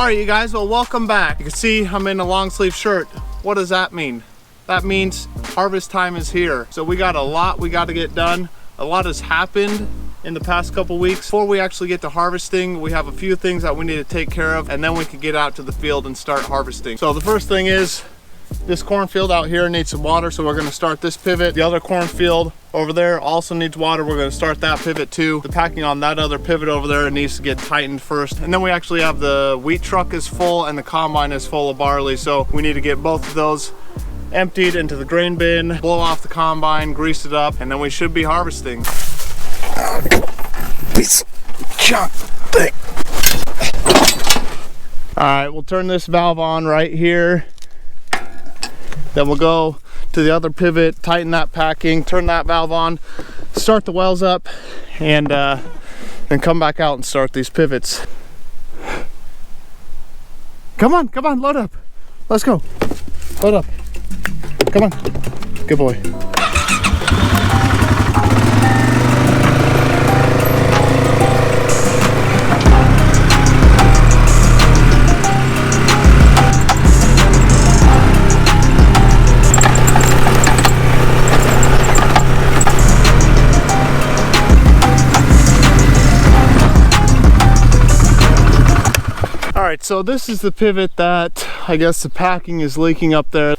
Alright you guys, well welcome back. You can see I'm in a long sleeve shirt. What does that mean? That means harvest time is here. So we got a lot we got to get done. A lot has happened in the past couple weeks. Before we actually get to harvesting, we have a few things that we need to take care of, and then we can get out to the field and start harvesting. So the first thing is this cornfield out here needs some water, so we're going to start this pivot. The other cornfield over there also needs water. We're going to start that pivot too. The packing on that other pivot over there needs to get tightened first. And then we actually have the wheat truck is full and the combine is full of barley, so we need to get both of those emptied into the grain bin, blow off the combine, grease it up, and then we should be harvesting. Piece of junk thing. Alright, we'll turn this valve on right here. Then we'll go to the other pivot, tighten that packing, turn that valve on, start the wells up, and then come back out and start these pivots. Come on, load up. Let's go. Load up. Come on. Good boy. Alright, so this is the pivot that I guess the packing is leaking up there.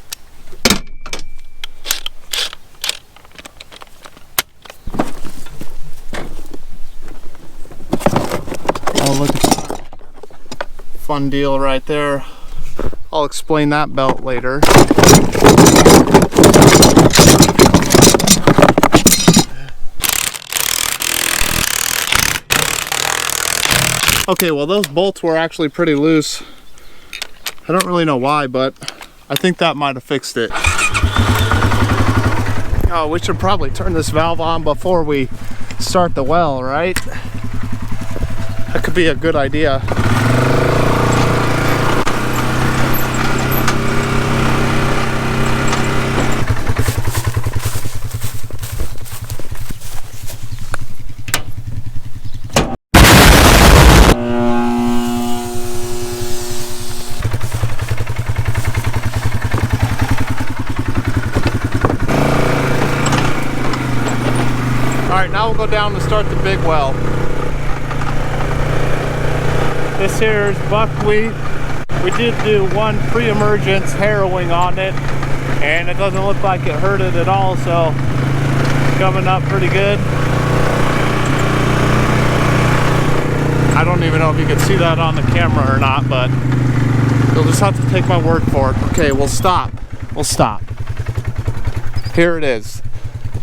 Oh, look at that. Fun deal right there. I'll explain that belt later. Okay, well those bolts were actually pretty loose. I don't really know why, but I think that might have fixed it. Oh, we should probably turn this valve on before we start the well, right? That could be a good idea. Alright, now we'll go down and start the big well. This here is buckwheat. We did do one pre-emergence harrowing on it, and it doesn't look like it hurt it at all, so coming up pretty good. I don't even know if you can see that on the camera or not, but you'll just have to take my word for it. Okay, we'll stop. We'll stop. Here it is.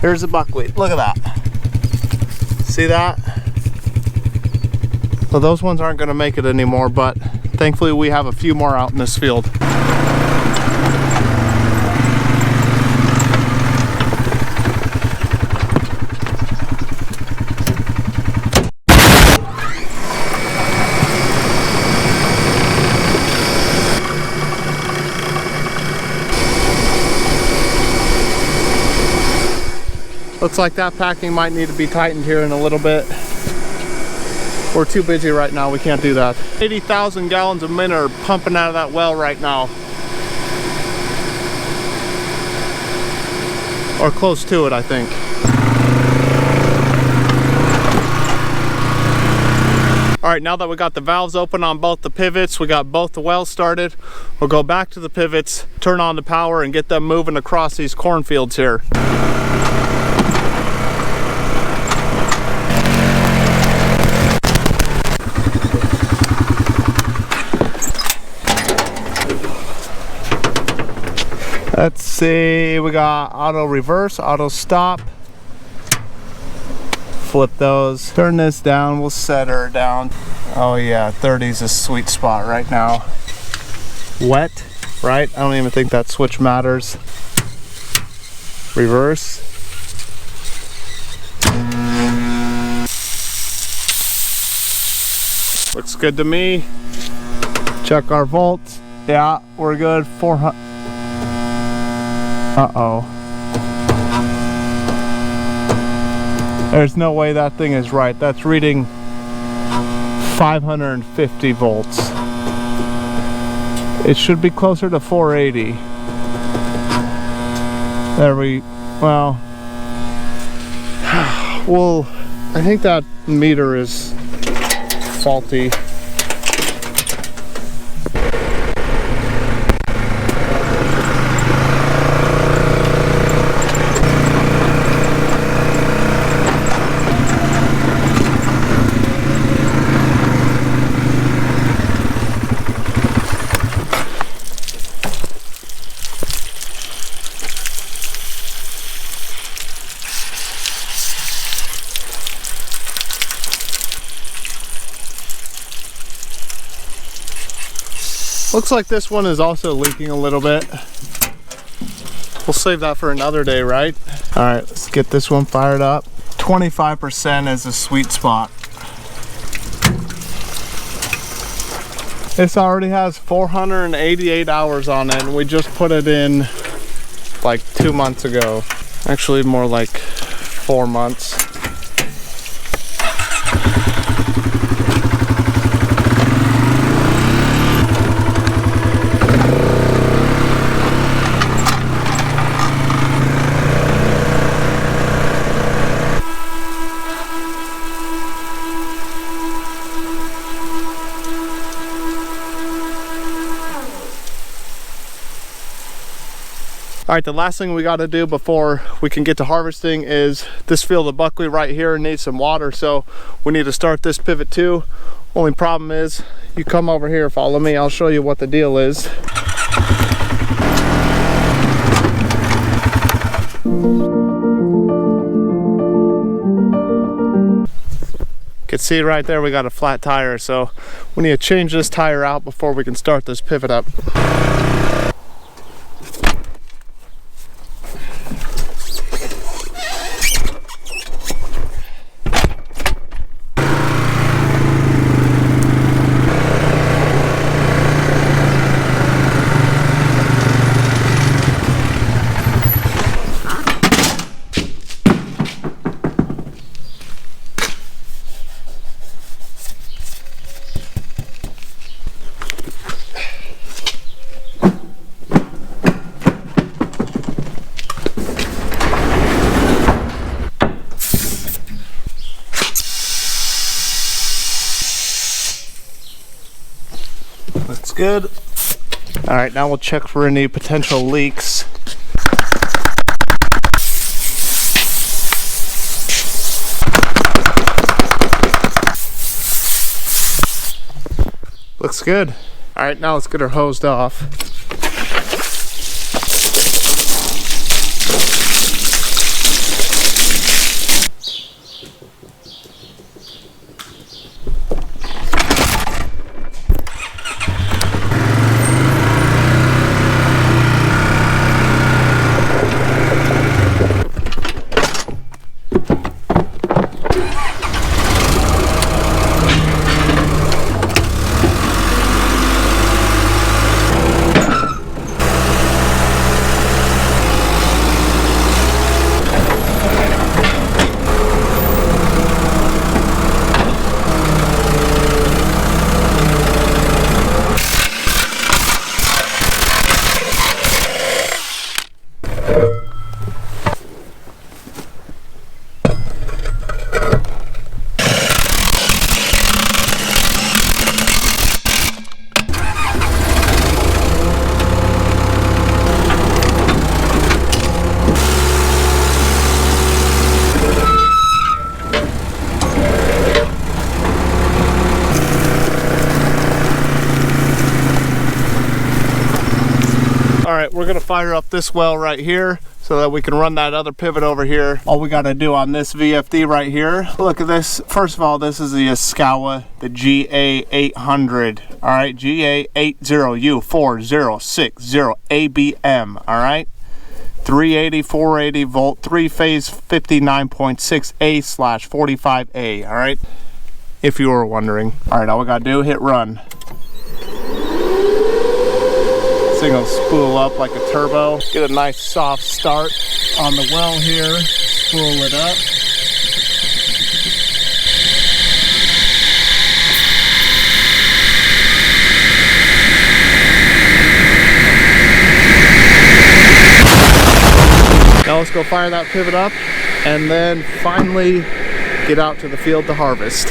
Here's the buckwheat. Look at that. See that? So those ones aren't going to make it anymore, but thankfully we have a few more out in this field. Looks like that packing might need to be tightened here in a little bit. We're too busy right now, we can't do that. 80,000 gallons a minute are pumping out of that well right now. Or close to it, I think. Alright, now that we got the valves open on both the pivots, we got both the wells started, we'll go back to the pivots, turn on the power, and get them moving across these cornfields here. Let's see, we got auto reverse, auto stop. Flip those. Turn this down, we'll set her down. Oh yeah, 30 is a sweet spot right now. Wet, right? I don't even think that switch matters. Reverse. Looks good to me. Check our volts. Yeah, we're good. 400. Uh-oh. There's no way that thing is right. That's reading 550 volts. It should be closer to 480. Well, I think that meter is faulty. Looks like this one is also leaking a little bit. We'll save that for another day, right? All right, let's get this one fired up. 25% is a sweet spot. This already has 488 hours on it, and we just put it in like 2 months ago. Actually, more like 4 months. All right, the last thing we got to do before we can get to harvesting is this field of buckwheat right here needs some water, so we need to start this pivot too. Only problem is, you come over here, follow me, I'll show you what the deal is. You can see right there we got a flat tire, so we need to change this tire out before we can start this pivot up. That's good. All right, now we'll check for any potential leaks. Looks good. All right, now let's get her hosed off. All right, we're gonna fire up this well right here so that we can run that other pivot over here. All we gotta do on this VFD right here, look at this. First of all, this is the Yaskawa, the GA800. All right, GA80U4060ABM, all right? 380, 480 volt, 3-phase 59.6A/45A, all right? If you were wondering. All right, all we gotta do, hit run. Thing will spool up like a turbo. Get a nice soft start on the well here. Spool it up. let's go fire that pivot up and then finally get out to the field to harvest.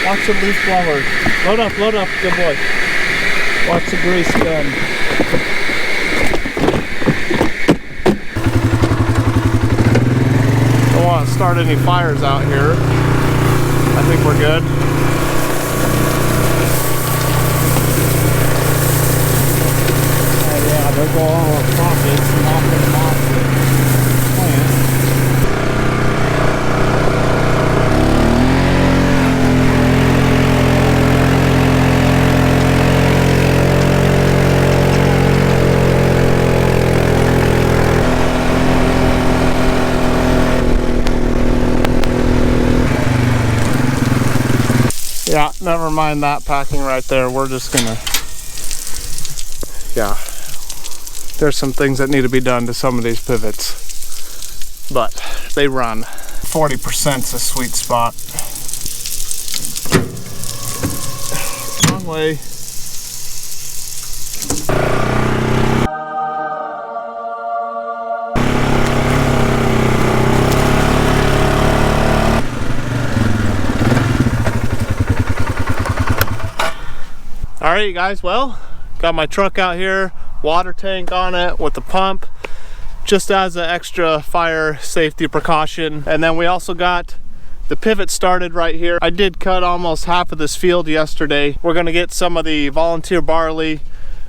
Watch the leaf blowers. Load up, good boy. Watch the grease gun. Don't want to start any fires out here. I think we're good. Oh yeah, they'll go all across it, knocking them off the plant. Yeah, never mind that packing right there. We're just gonna, yeah, there's some things that need to be done to some of these pivots, but they run. 40%'s a sweet spot. Wrong way. All right, guys, well, got my truck out here, water tank on it with the pump, just as an extra fire safety precaution. And then we also got the pivot started right here. I did cut almost half of this field yesterday. We're gonna get some of the volunteer barley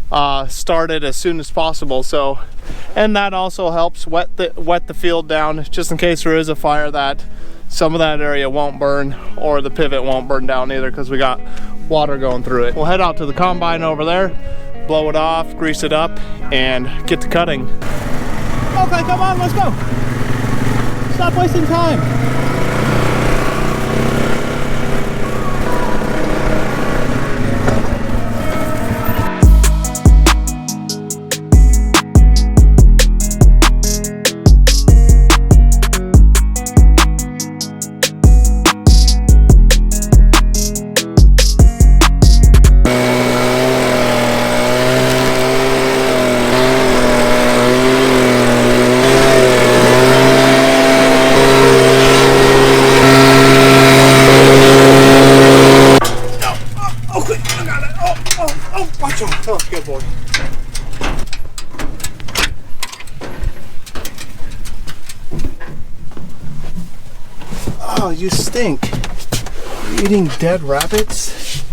started as soon as possible. So, and that also helps wet the field down, just in case there is a fire, that some of that area won't burn, or the pivot won't burn down either, because we got water going through it. We'll head out to the combine over there, blow it off, grease it up, and get to cutting. Okay, come on, let's go. Stop wasting time. Oh, good boy. Oh, you stink. You're eating dead rabbits?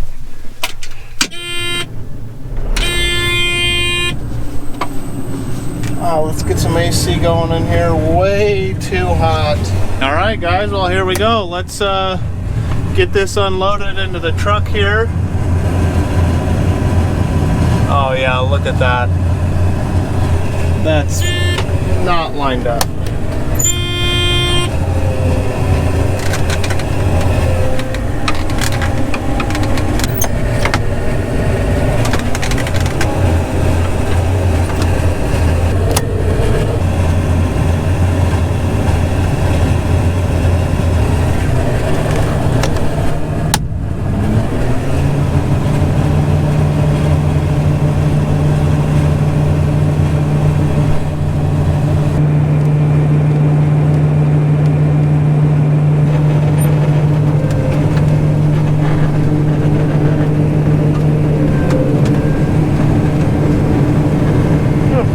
Oh, let's get some AC going in here. Way too hot. All right, guys, well, here we go. Let's get this unloaded into the truck here. Oh yeah, look at that. That's not lined up.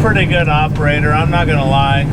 Pretty good operator, I'm not gonna lie.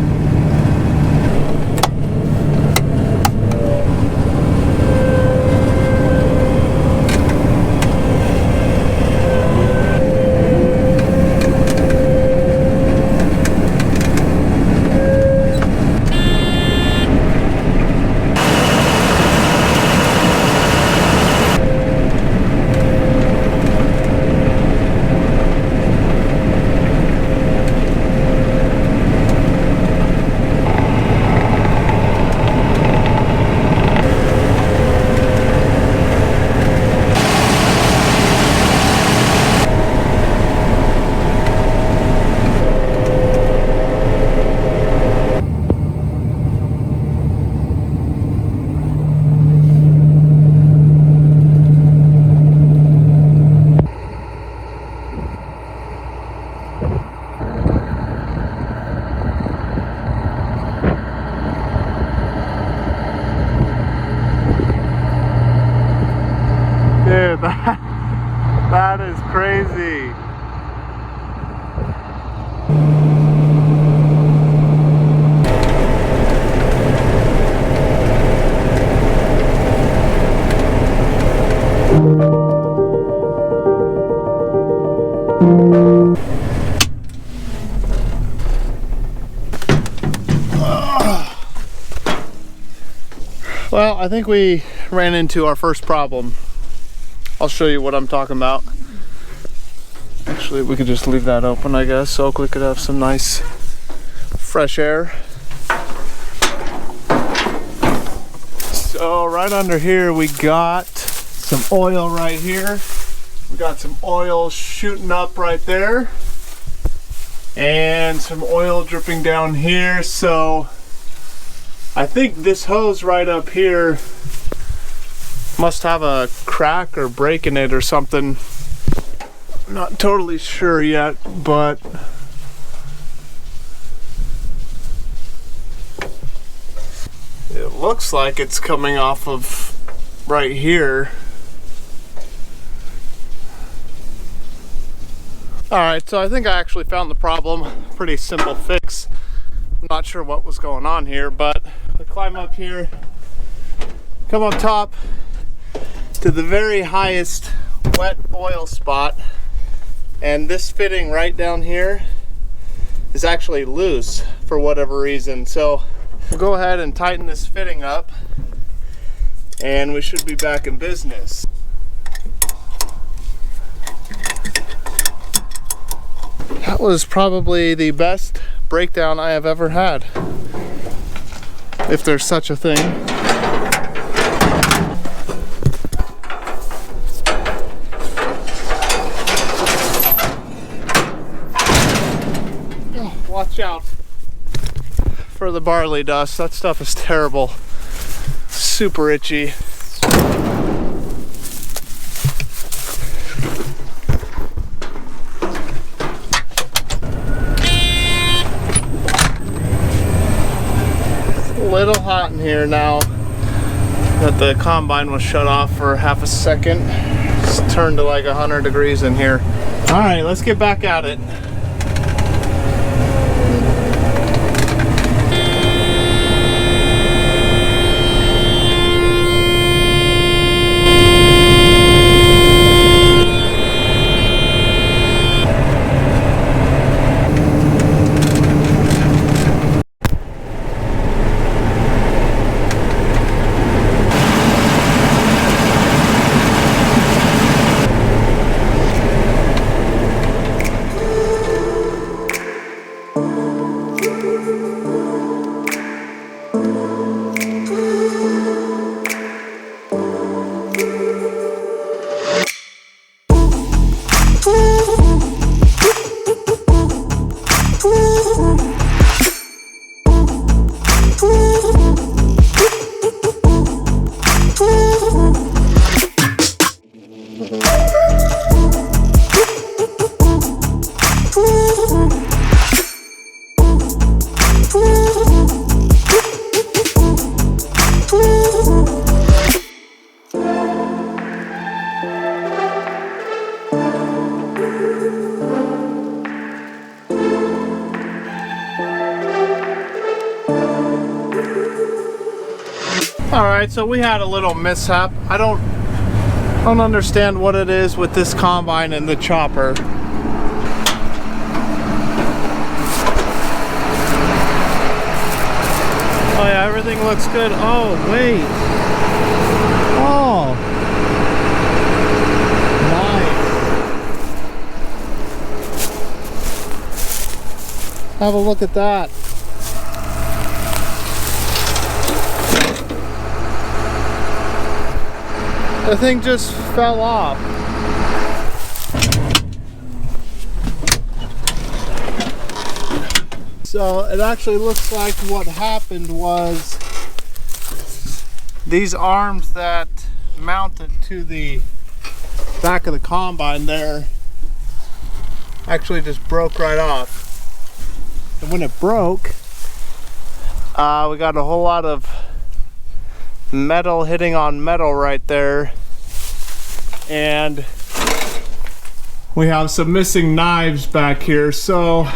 Well, I think we ran into our first problem. I'll show you what I'm talking about. Actually, we could just leave that open, I guess, so we could have some nice fresh air. So right under here, we got some oil right here. We got some oil shooting up right there. And some oil dripping down here. So I think this hose right up here must have a crack or break in it or something. I'm not totally sure yet, but it looks like it's coming off of right here. Alright, so I think I actually found the problem. Pretty simple fix. I'm not sure what was going on here, but I climb up here, come up top to the very highest wet oil spot, and this fitting right down here is actually loose for whatever reason. So we'll go ahead and tighten this fitting up and we should be back in business. That was probably the best breakdown I have ever had, if there's such a thing. Oh, watch out for the barley dust. That stuff is terrible. Super itchy. Little hot in here now that the combine was shut off for half a second. It's turned to like 100 degrees in here. All right, let's get back at it. Alright, so we had a little mishap. I don't understand what it is with this combine and the chopper. Oh yeah, everything looks good. Oh, wait. Oh. Nice. Have a look at that. The thing just fell off. So it actually looks like what happened was these arms that mounted to the back of the combine there actually just broke right off. And when it broke, we got a whole lot of metal hitting on metal right there, and we have some missing knives back here. So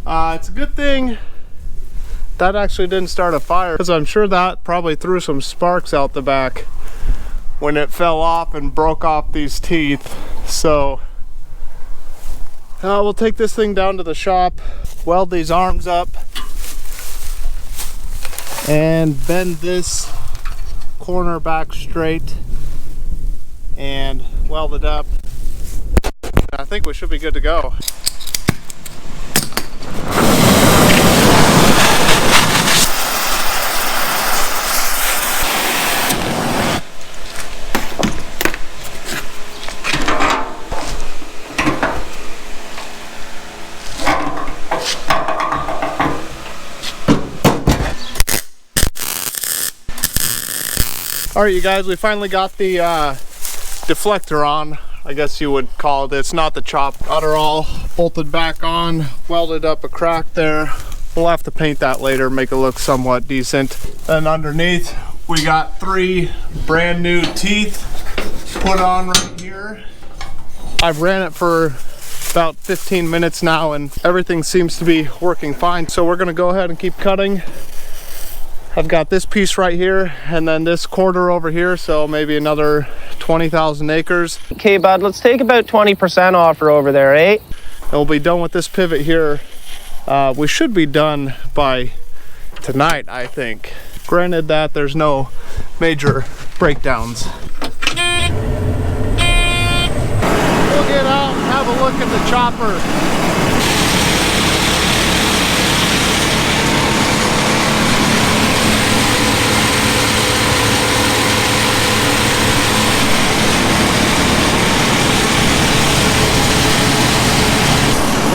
it's a good thing that actually didn't start a fire, because I'm sure that probably threw some sparks out the back when it fell off and broke off these teeth. So we'll take this thing down to the shop, weld these arms up, and bend this corner back straight and weld it up. I think we should be good to go. All right, you guys, we finally got the deflector on, I guess you would call it. It's not the chop. Got her all bolted back on, welded up a crack there. We'll have to paint that later, make it look somewhat decent. And underneath, we got 3 brand new teeth put on right here. I've ran it for about 15 minutes now and everything seems to be working fine. So we're gonna go ahead and keep cutting. I've got this piece right here and then this quarter over here, so maybe another 20,000 acres. Okay, bud, let's take about 20% off for over there, eh? And we'll be done with this pivot here. We should be done by tonight, I think. Granted that there's no major breakdowns. We'll get out and have a look at the chopper.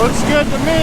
Looks good to me.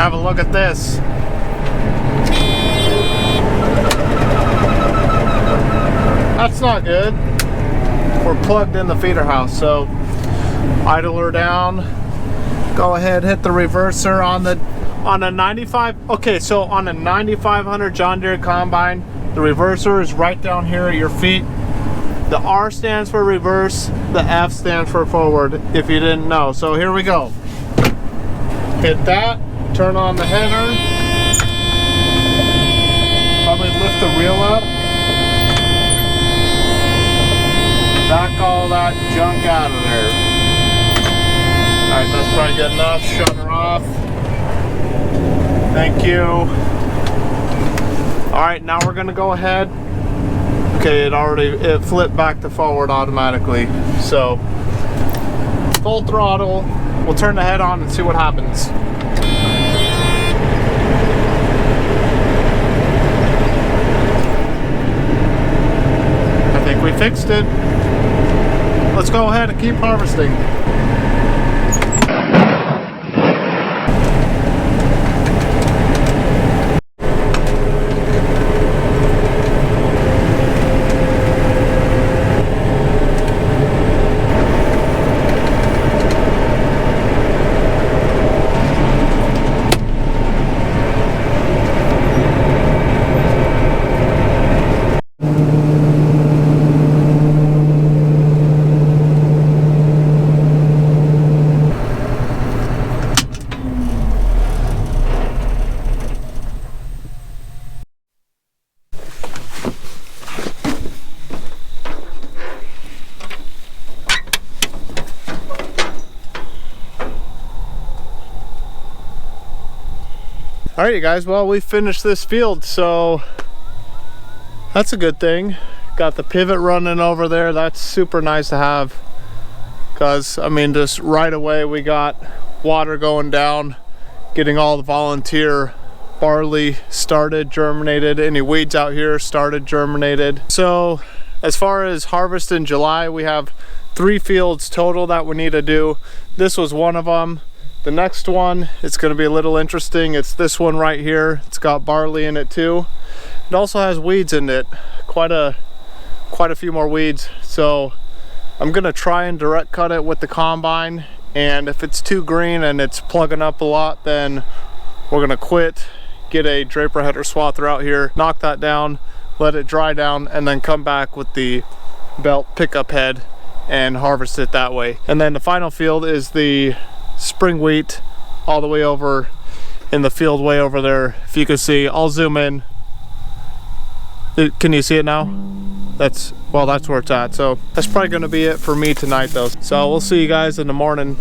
Have a look at this. That's not good. We're plugged in the feeder house, so idle her down. Go ahead, hit the reverser on a 95. Okay, so on a 9500 John Deere combine, the reverser is right down here at your feet. The R stands for reverse, the F stands for forward, if you didn't know. So here we go. Hit that. Turn on the header, probably lift the reel up, back all that junk out of there. Alright, that's probably good enough. Shut her off. Thank you. Alright, now we're going to go ahead. Okay, it flipped back to forward automatically. So, full throttle. We'll turn the head on and see what happens. We fixed it. Let's go ahead and keep harvesting. All right, you guys, well, we finished this field, so that's a good thing. Got the pivot running over there. That's super nice to have, because I mean, just right away we got water going down, getting all the volunteer barley started, germinated. Any weeds out here started, germinated. So as far as harvest in July, we have 3 fields total that we need to do. This was one of them. The next one, it's going to be a little interesting. It's this one right here. It's got barley in it too. It also has weeds in it, quite a few more weeds. So I'm going to try and direct cut it with the combine, and if it's too green and it's plugging up a lot, then we're going to quit, get a draper header swather out here, knock that down, let it dry down, and then come back with the belt pickup head and harvest it that way. And then the final field is the spring wheat, all the way over in the field way over there. If you can see, I'll zoom in. Can you see it now? That's where it's at. So that's probably going to be it for me tonight though. So we'll see you guys in the morning.